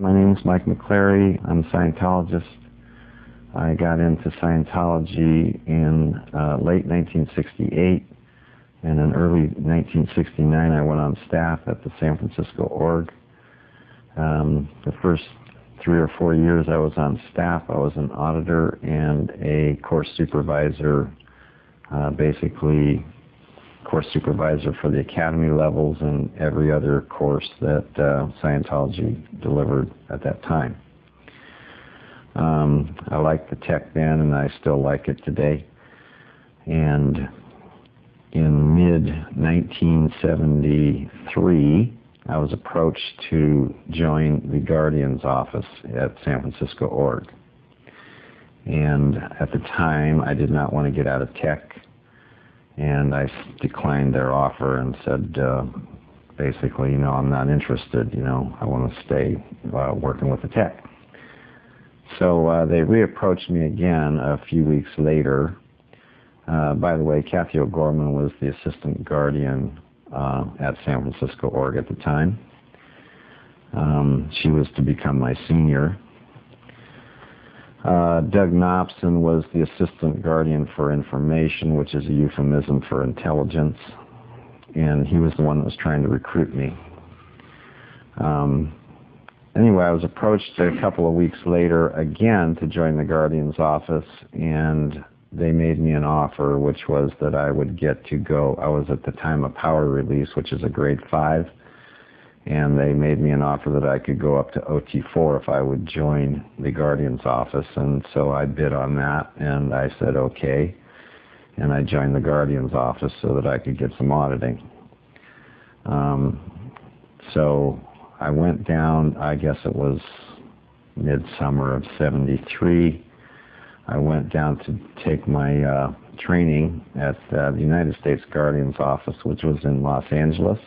My name is Mike McClary. I'm a Scientologist. I got into Scientology in late 1968, and in early 1969 I went on staff at the San Francisco org. The first 3 or 4 years I was on staff, I was an auditor and a course supervisor, basically course supervisor for the academy levels and every other course that Scientology delivered at that time. I liked the tech then, and I still like it today. And in mid-1973, I was approached to join the Guardian's office at San Francisco org. And at the time, I did not want to get out of tech, and I declined their offer and said, basically, I'm not interested, I want to stay working with the tech. So they reapproached me again a few weeks later. By the way, Kathy O'Gorman was the assistant guardian at San Francisco org at the time. She was to become my senior. Doug Knopson was the assistant guardian for information, which is a euphemism for intelligence, and he was the one that was trying to recruit me. Anyway, I was approached a couple of weeks later again to join the Guardian's office, and they made me an offer, which was that I would get to go. I was at the time a power release, which is a grade 5, and they made me an offer that I could go up to OT4 if I would join the Guardian's office. And so I bid on that, and I said okay, and I joined the Guardian's office so that I could get some auditing. So I went down, I guess it was midsummer of '73. I went down to take my training at the United States Guardian's office, which was in Los Angeles.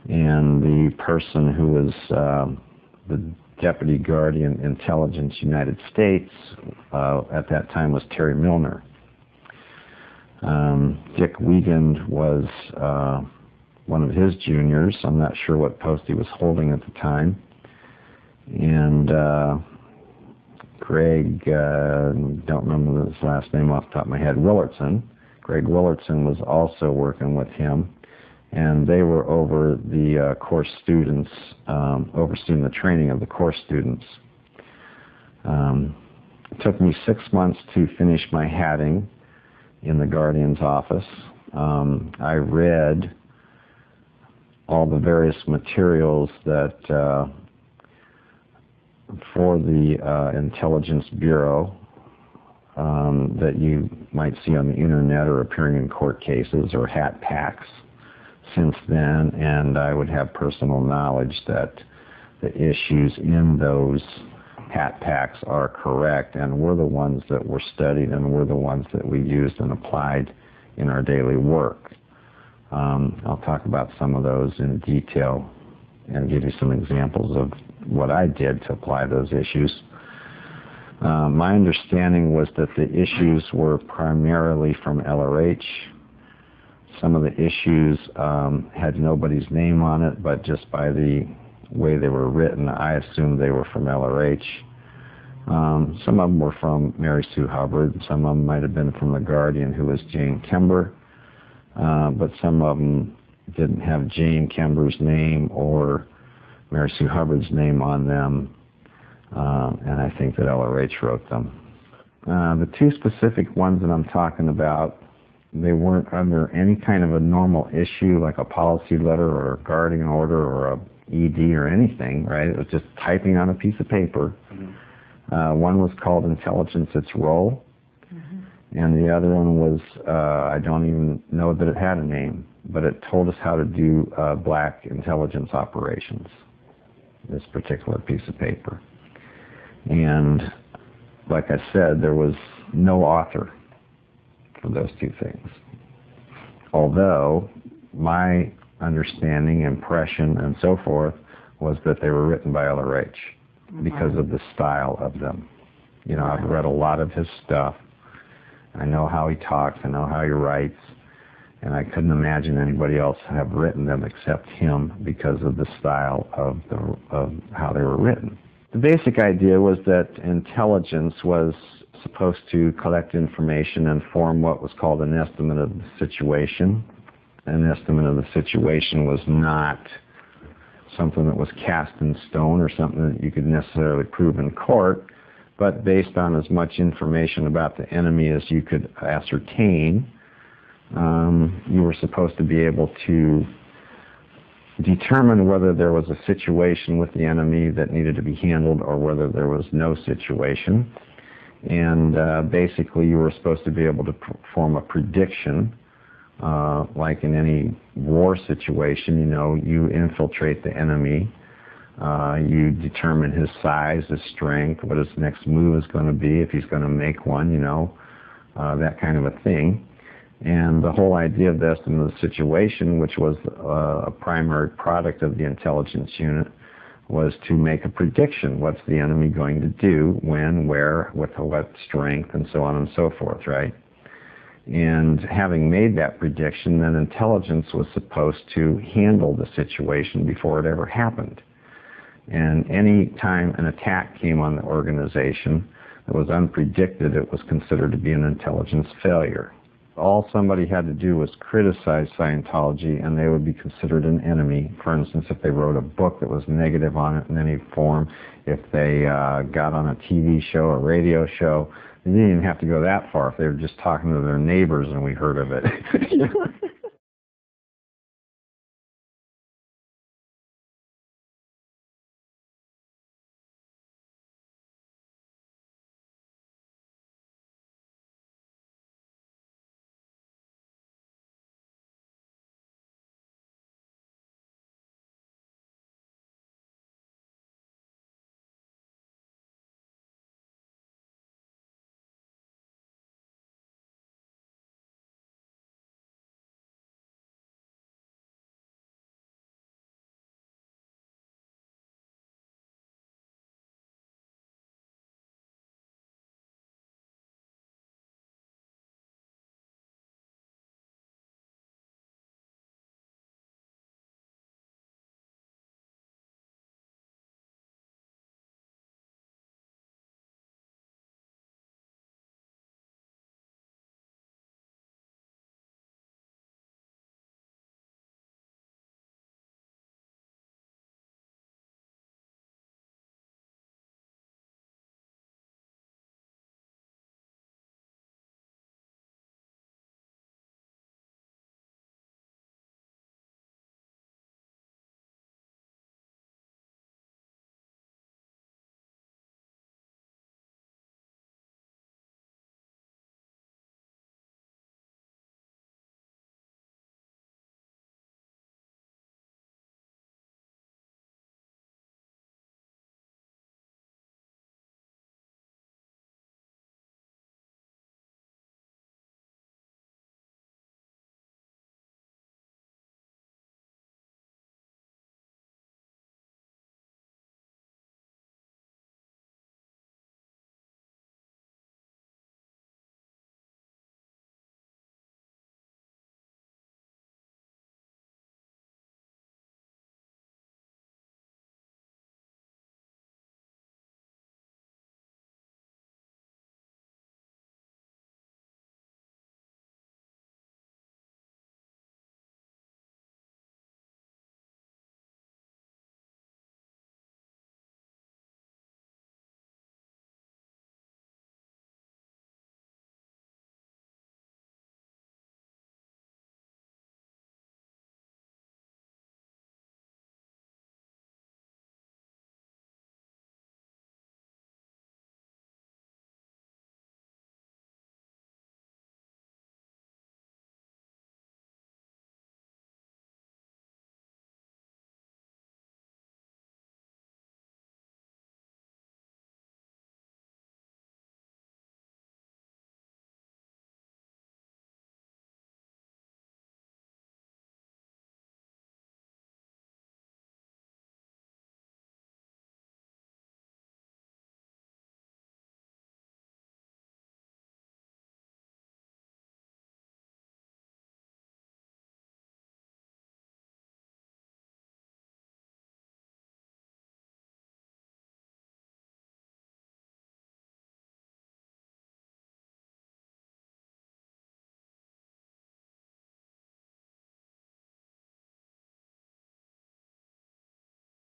And the person who was the Deputy Guardian Intelligence United States at that time was Terry Milner. Dick Wiegand was one of his juniors. I'm not sure what post he was holding at the time. And Greg, don't remember his last name off the top of my head, Willardson. Greg Willardson was also working with him, and they were over the course students, overseeing the training of the course students. It took me 6 months to finish my hatting in the Guardian's office. I read all the various materials that for the Intelligence Bureau that you might see on the internet or appearing in court cases or hat packs since then, and I would have personal knowledge that the issues in those hat packs are correct and were the ones that were studied and were the ones that we used and applied in our daily work. I'll talk about some of those in detail and give you some examples of what I did to apply those issues. My understanding was that the issues were primarily from LRH. Some of the issues had nobody's name on it, but just by the way they were written, I assumed they were from LRH. Some of them were from Mary Sue Hubbard. Some of them might have been from the Guardian, who was Jane Kember. But some of them didn't have Jane Kember's name or Mary Sue Hubbard's name on them, and I think that LRH wrote them. The two specific ones that I'm talking about, they weren't under any kind of a normal issue like a policy letter or a guardian order or a ED or anything, right? It was just typing on a piece of paper. Mm-hmm. One was called Intelligence, Its Role. And the other one was, I don't even know that it had a name, but it told us how to do black intelligence operations, this particular piece of paper. And like I said, there was no author for those two things. Although my understanding, impression, and so forth was that they were written by LRH because of the style of them. I've read a lot of his stuff. I know how he talks, I know how he writes, And I couldn't imagine anybody else have written them except him because of the style of how they were written. The basic idea was that intelligence was supposed to collect information and form what was called an estimate of the situation. An estimate of the situation was not something that was cast in stone or something that you could necessarily prove in court, but based on as much information about the enemy as you could ascertain, you were supposed to be able to determine whether there was a situation with the enemy that needed to be handled or whether there was no situation. And basically you were supposed to be able to form a prediction, like in any war situation. You know, you infiltrate the enemy, you determine his size, his strength, what his next move is going to be, if he's going to make one, you know, that kind of a thing. And the whole idea of the estimate of the situation, which was a primary product of the intelligence unit, was to make a prediction. What's the enemy going to do, when, where, with what strength, and so on and so forth, right? And having made that prediction, then intelligence was supposed to handle the situation before it ever happened. And any time an attack came on the organization that was unpredicted, it was considered to be an intelligence failure. All somebody had to do was criticize Scientology and they would be considered an enemy. For instance, if they wrote a book that was negative on it in any form, if they got on a TV show, a radio show, they didn't even have to go that far. If they were just talking to their neighbors and we heard of it.